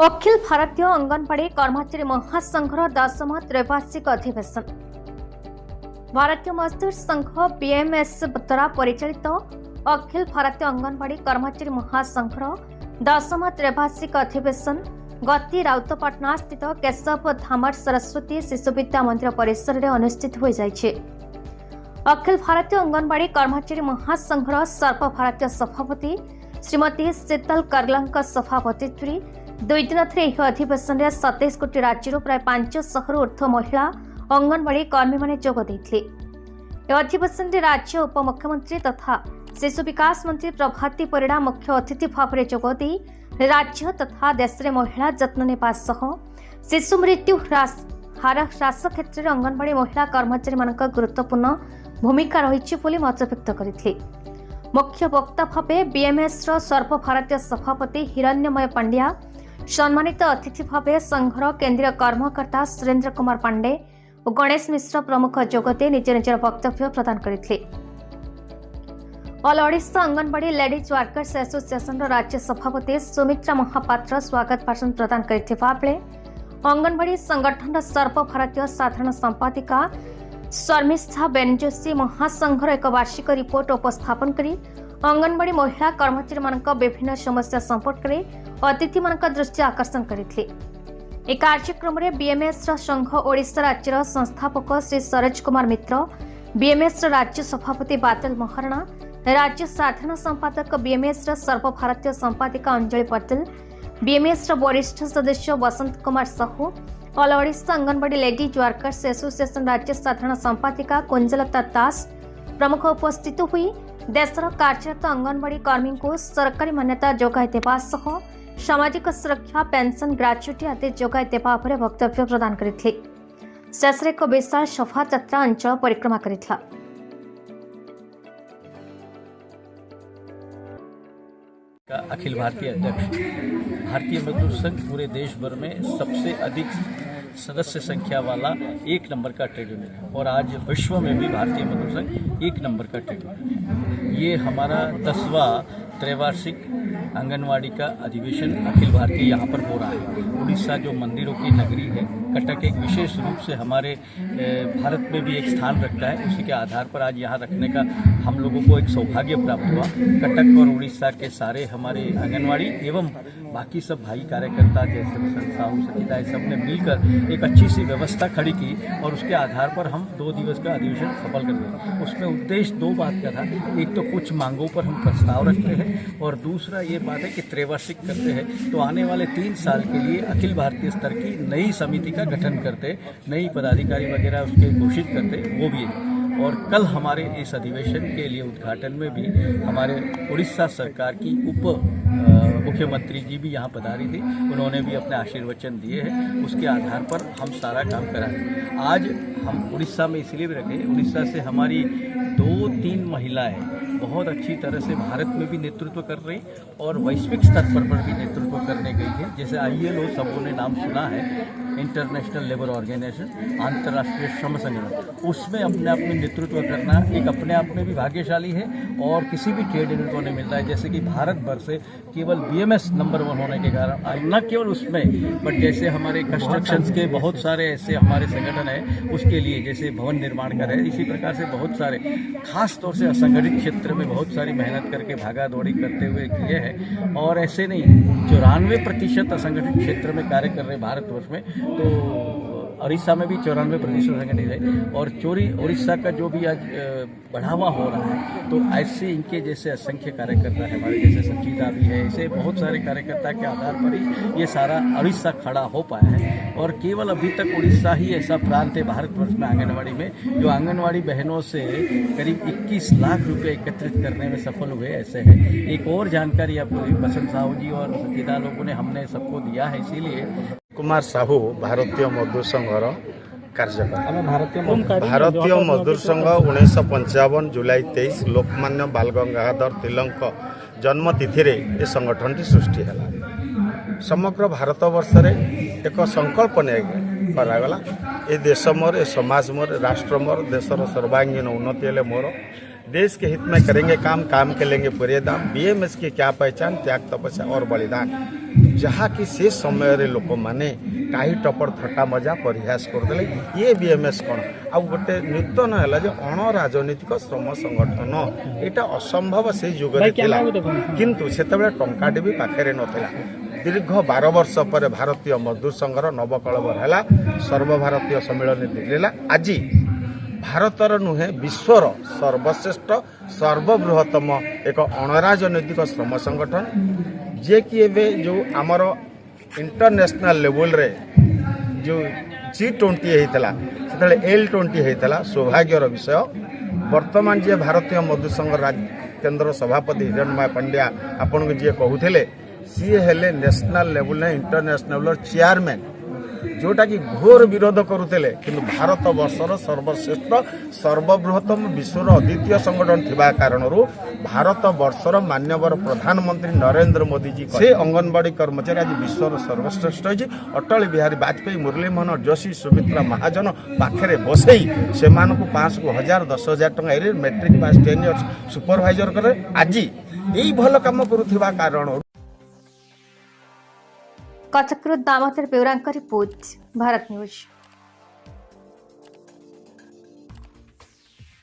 अखिल भारतीय अंगनवाड़ी कर्मचारी महासंघर 10मा त्रैवार्षिक अधिवेशन। भारतीय मजदूर संघ बीएमएस द्वारा परिचालित अखिल भारतीय अंगनवाड़ी कर्मचारी महासंघर 10मा त्रैवार्षिक अधिवेशन गति राउतपाटना स्थित केशव धामर सरस्वती शिशु विद्या मंदिर परिसर में अनुष्ठित हो जाइए। अखिल भारतीय अंगनवाड़ी कर्मचारी महासंघर सर्वभारतीय सभापति श्रीमती शीतल करला सभापतित्व 2 दिन यह अधिवेशन में 27 कोटी राज्य प्राय 500 ऊर्ध्व महिला अंगनवाड़ी कर्मी मैंने जोगदे। अधिवेशन में राज्य उपमुख्यमंत्री तथा शिशु विकास मंत्री प्रभाती परिड़ा मुख्य अतिथि भाव में जोगदे राज्य तथा देश में महिला जत्न नेबा सह शिशु मृत्यु हार ह्रास क्षेत्र में अंगनवाड़ी महिला कर्मचारी मान गुरुत्वपूर्ण भूमिका रही मत व्यक्त करते। मुख्य वक्ता भाव बीएमएस सर्वभारतीय सभापति हिरण्यमय पांड्या, सम्मानित अतिथि भाव संघर केंद्रीय कर्मकर्ता सुरेंद्र कुमार पांडे और गणेश मिश्र प्रमुख जोगदे निज निजर वक्तव्य प्रदान करते। All Odisha anganwadi ladies workers association राज्य सभापति सुमित्रा महापात्र स्वागत भाषण प्रदान करते बेले अंगनवाड़ी संगठन सर्वभारतीय साधारण संपादिका शर्मिष्ठा बेनजोशी महासंघर एक वार्षिक रिपोर्ट उपस्थापन करी अंगनवाड़ी महिला कर्मचारी मान विभिन्न समस्या संपर्क में अतिथि मान दृष्टि आकर्षण करते। एक कार्यक्रम में बीएमएस संघ ओडिशा राज्यर संस्थापक श्री सरोज कुमार मित्र, बीएमएस राज्य सभापति बादल महाराणा, राज्य साधारण संपादक बीएमएस सर्वभारतीय संपादिका अंजलि पटेल, बीएमएस वरिष्ठ सदस्य Vasant Kumar Sahu, all Odisha anganwadi ladies workers association राज्य साधारण संपादिका कुंजलता दास प्रमुख उपस्थित हुई देशर कार्यरत अंगनवाड़ी कर्मी को सरकारी मान्यता जोगाई देवा सह सामाजिक सुरक्षा पेंशन ग्राच्युटी आदि जोगाई देवा पर वक्तव्य प्रदान करते। शेष एक विशाल शोभा यात्रा अंचल परिक्रमा करथिला। अखिल भारतीय अध्यक्ष भारतीय मजदूर संघ पूरे देश भर में सबसे अधिक सदस्य संख्या वाला 1 नंबर का ट्रेड यूनियन है और आज विश्व में भी भारतीय मजदूर संघ 1 नंबर का ट्रेड यूनियन है। ये हमारा 10वां त्रैवार्षिक आंगनवाड़ी का अधिवेशन अखिल भारतीय यहाँ पर हो रहा है। उड़ीसा जो मंदिरों की नगरी है, कटक एक विशेष रूप से हमारे भारत में भी एक स्थान रखता है। उसी के आधार पर आज यहाँ रखने का हम लोगों को एक सौभाग्य प्राप्त हुआ। कटक और उड़ीसा के सारे हमारे आंगनवाड़ी एवं बाकी सब भाई कार्यकर्ता जैसे वसंत साहू सचिता सब ने मिलकर एक अच्छी सी व्यवस्था खड़ी की और उसके आधार पर हम 2 दिवस का अधिवेशन सफल कर दिया। उसमें उद्देश्य 2 बात का था। एक तो कुछ मांगों पर हम प्रस्ताव रखते हैं और दूसरा ये बात है कि त्रैवार्षिक करते हैं तो आने वाले 3 साल के लिए अखिल भारतीय स्तर की नई समिति का गठन करते, नई पदाधिकारी वगैरह उसके घोषित करते, वो भी है। और कल हमारे इस अधिवेशन के लिए उद्घाटन में भी हमारे उड़ीसा सरकार की उप मुख्यमंत्री जी भी यहाँ पधारी थी। उन्होंने भी अपने आशीर्वचन दिए हैं। उसके आधार पर हम सारा काम कराएं। आज हम उड़ीसा में इसलिए भी रखे, उड़ीसा से हमारी 2-3 महिलाएं बहुत अच्छी तरह से भारत में भी नेतृत्व कर रही और वैश्विक स्तर पर भी नेतृत्व करने गई है। जैसे ILO सबों ने नाम सुना है, इंटरनेशनल लेबर ऑर्गेनाइजेशन, अंतर्राष्ट्रीय श्रम संगठन, उसमें अपने आप में नेतृत्व करना एक अपने आप में भी भाग्यशाली है और किसी भी ट्रेड यूनियन को नहीं मिलता है। जैसे कि भारत भर से केवल BMS नंबर 1 होने के कारण न केवल उसमें बट जैसे हमारे कंस्ट्रक्शंस के बहुत सारे ऐसे हमारे संगठन है उसके लिए, जैसे भवन निर्माण कर रहे हैं, इसी प्रकार से बहुत सारे खास तौर से असंगठित क्षेत्र में बहुत सारी मेहनत करके भागा दौड़ी करते हुए किए हैं। और ऐसे नहीं 94% असंगठित क्षेत्र में कार्य कर रहे भारतवर्ष में, तो उड़ीसा में भी 94% संगठित है। और उड़ीसा का जो भी आज बढ़ावा हो रहा है तो ऐसे इनके जैसे असंख्य कार्यकर्ता है, हमारे जैसे संचिता भी है, ऐसे बहुत सारे कार्यकर्ता के आधार पर ही ये सारा उड़ीसा खड़ा हो पाया है। और केवल अभी तक उड़ीसा ही ऐसा प्रांत है भारतवर्ष में आंगनवाड़ी में जो आंगनवाड़ी बहनों से करीब 21 लाख रुपये एकत्रित करने में सफल हुए ऐसे है। एक और जानकारी आपको वसंत साहू जी और संचिता लोगों ने हमने सबको दिया है। इसीलिए कुमार साहू भारतीय मजदूर संघर कार्यकर्ता। भारतीय मजदूर संघ 1955 जुलाई 23 लोकमान्य बाल गंगाधर तिलक जन्म तिथि ये संगठन सृष्टि है। समग्र भारत वर्ष एक संकल्प करागला ए देश मोर, ए समाज मोर, राष्ट्र मोर, देशर सर्वांगीन उन्नति हेले मोर, देश के हित में करेंगे काम, काम के लेंगे पूरे दाम, बीएमएस की क्या पहचान, त्याग तपस्या और बलिदान। जहाँकि से समय रे लोक माने काही टपर थट्टा मजा परिहास करदेले ये बीएमएस कौन आ गोटे नूतन है जो अण राजनीतिक श्रम संगठन यहाँ असंभव से युग किंतु से टंकाटे भी पाखे नथिला दीर्घ 12 वर्ष पर भारतीय मजदूर संघर नवकलबर है सर्वभारतीय सम्मेलन दिल्ली आज भारतर नुहे विश्वर सर्वश्रेष्ठ सर्वबृहत्तम एक अणराजनैतिक श्रम संगठन जे कि एबे जो आमर इंटरनेशनल लेवल रे जो G20 होता से L20 होता सौभाग्यर विषय वर्तमान जे भारतीय मजदूर संघ केंद्र सभापति हिरणमय पंड्या आपन को जी कहते सी हेले नेशनल लेवल ने इंटरनेशनल चेयरमैन जोटा कि घोर विरोध करुले किंतु भारत वर्षर सर्वश्रेष्ठ सर्वबृहत्तम विश्वर अद्वितीय संगठन थिबा कारणरू भारत वर्षर मान्यवर प्रधानमंत्री नरेंद्र मोदी जी से अंगनवाड़ी कर्मचारी आज विश्वर सर्वश्रेष्ठ होती अटल बिहारी वाजपेयी मुरली मनोहर जोशी सुमित्रा महाजन पाखे बसई से 500 को 1000 10,000 टका मैट्रिक पास 10 इयर्स सुपरभाइजर करे आज यही भल काम करुथिबा कारण कचकरू दामोदर बेउरांक रिपोर्ट भारत न्यूज।